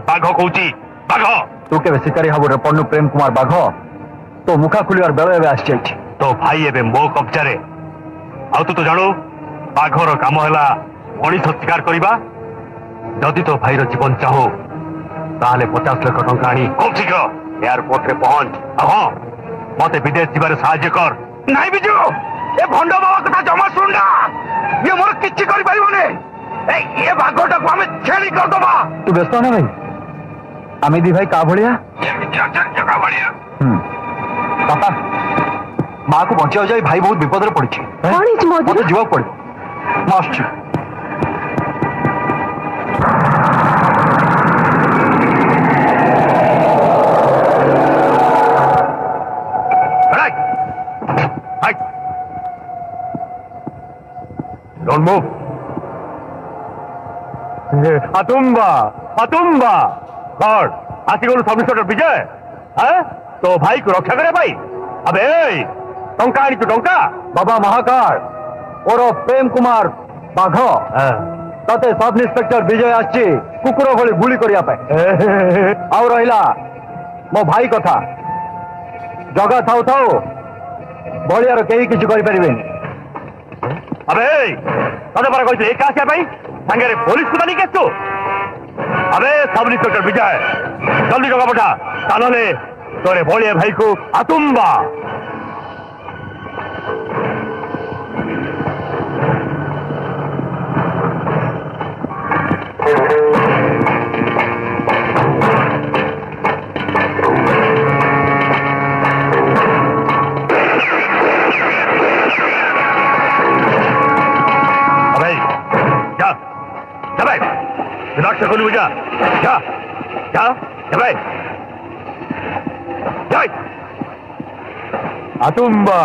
बाघ कौची बाघ तू के शिकारी हबु रे पन्नू प्रेम कुमार बाघ तो मुखा खुलिवार बेल एबे आसी जाइछि तो भाई एबे मो कब्जारे आ तू तो जानू बाघर काम है मनीष शिकार करवा जदि तो भाईर जीवन चाहो ताहले 50 लाख टंका आनी खूब शीघ्र एयरपोर्ट रे पहुंच हाँ मते विदेश जीवार साहाय्य कर नहीं बिजू ए भंड बाबा कथा जमा सुन ना ये मोर किछि करि परिबने ये भागोटा को हमें छेली कर दबा तू व्यस्त ना भाई आमी दी भाई का भलिया जगह बढ़िया पापा माँ को बचा जाए भाई बहुत विपद रे पड़ी मत जीवा पड़े master Don't move. Atumba, Atumba. God, आसी गोलू सब इंस्पेक्टर विजय, हैं? तो भाई को रक्षा करे भाई. अबे, टंका आनी तू टंका. बाबा महाकाल और प्रेम कुमार बाघ तते सब इंस्पेक्टर विजय आछि कुकुर भली गुली करिया पाए आउ रहिला मो भाई कथा जगह थाउ थाउ बलियार केही किछि करि परिबेनी अबे तते पर कहते एक आसिया भाई संगे पुलिस को नहीं केस तू अबे सब इंस्पेक्टर विजय जल्दी जगह पठा तानले तोरे बोलिए भाई को आतुम्बा जा जा जा भाई जाए आतुम्बा